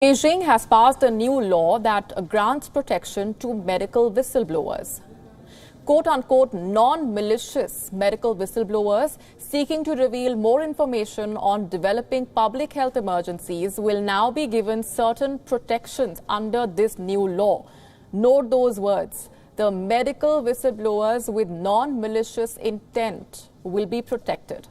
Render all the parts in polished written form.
Beijing has passed a new law that grants protection to medical whistleblowers. Quote-unquote non-malicious medical whistleblowers seeking to reveal more information on developing public health emergencies will now be given certain protections under this new law. Note those words. The medical whistleblowers with non-malicious intent will be protected.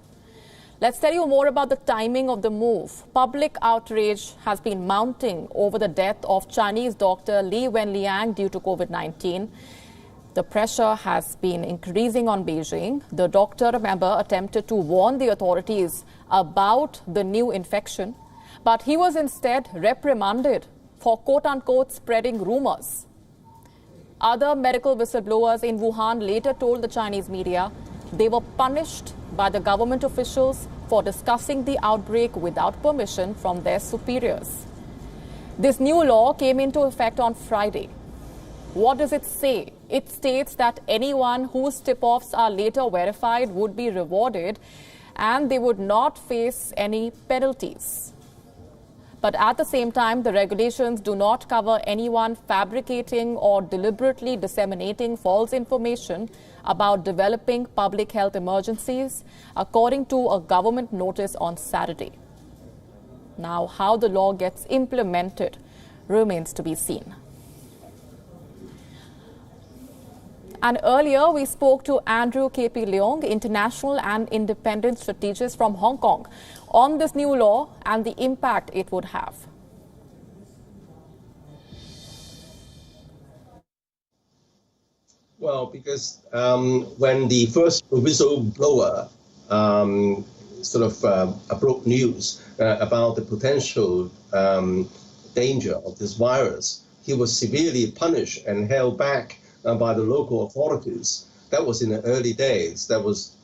Let's tell you more about the timing of the move. Public outrage has been mounting over the death of Chinese doctor Li Wenliang due to COVID-19. The pressure has been increasing on Beijing. The doctor, remember, attempted to warn the authorities about the new infection, but he was instead reprimanded for quote-unquote spreading rumors. Other medical whistleblowers in Wuhan later told the Chinese media they were punished by the government officials for discussing the outbreak without permission from their superiors. This new law came into effect on Friday. What does it say? It states that anyone whose tip-offs are later verified would be rewarded and they would not face any penalties. But at the same time, the regulations do not cover anyone fabricating or deliberately disseminating false information about developing public health emergencies, according to a government notice on Saturday. Now, how the law gets implemented remains to be seen. And earlier, we spoke to Andrew K.P. Leong, international and independent strategist from Hong Kong, on this new law and the impact it would have. Well, because when the first whistleblower broke news about the potential danger of this virus, he was severely punished and held back by the local authorities. That was in the early days. That was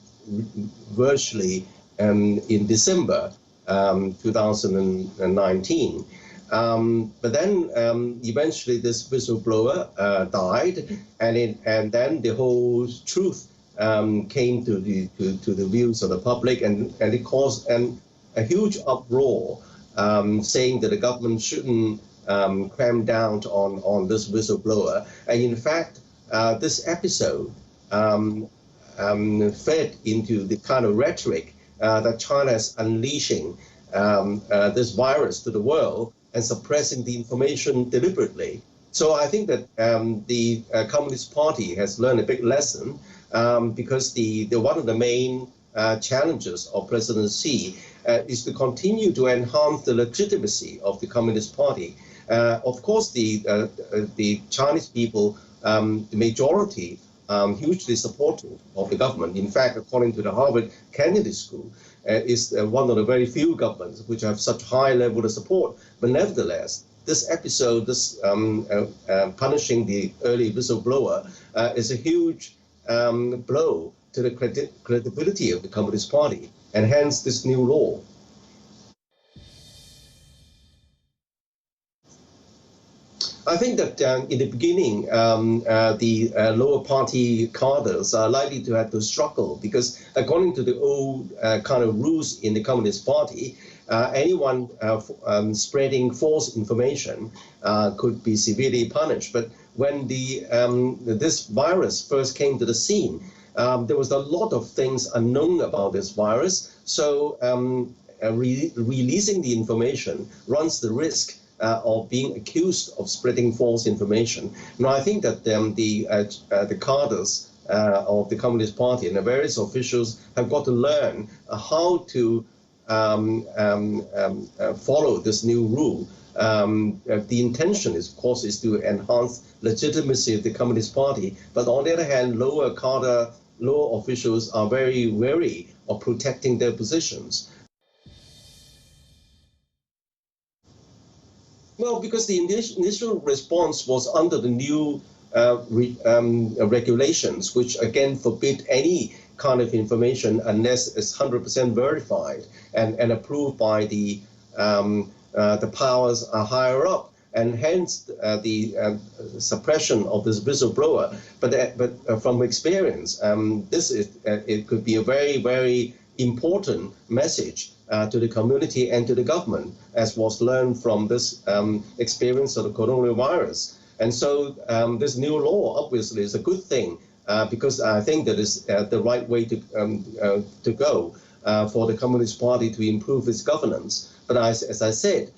virtually in December 2019. But then eventually this whistleblower died, and then the whole truth came to the views of the public, and it caused a huge uproar, saying that the government shouldn't cram down on this whistleblower. And in fact, this episode fed into the kind of rhetoric that China is unleashing this virus to the world and suppressing the information deliberately. So I think that the Communist Party has learned a big lesson, because one of the main challenges of President Xi is to continue to enhance the legitimacy of the Communist Party. Of course, the Chinese people, the majority, hugely supportive of the government. In fact, according to the Harvard Kennedy School, is one of the very few governments which have such high level of support. But nevertheless, this episode, this punishing the early whistleblower, is a huge blow to the credibility of the Communist Party, and hence this new law. I think that in the beginning, the lower party cadres are likely to have to struggle, because according to the old kind of rules in the Communist Party, anyone spreading false information could be severely punished. But when this virus first came to the scene, there was a lot of things unknown about this virus. So releasing the information runs the risk of being accused of spreading false information. Now, I think that the cadres of the Communist Party and the various officials have got to learn how to follow this new rule. The intention is, of course, is to enhance legitimacy of the Communist Party. But on the other hand, lower officials are very wary of protecting their positions. Well, because the initial response was under the new regulations, which again forbid any kind of information unless it's 100% verified and approved by the powers higher up, and hence the suppression of this whistleblower. But from experience, it could be a very, very important message to the community and to the government, as was learned from this experience of the coronavirus. And so this new law obviously is a good thing because I think that is the right way to go for the Communist Party to improve its governance. But as I said,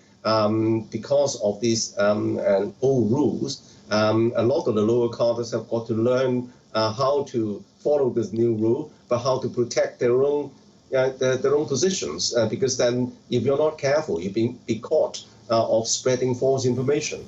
because of these old rules, a lot of the lower cadres have got to learn how to follow this new rule, but how to protect their own positions. Because then, if you're not careful, you'll be caught of spreading false information.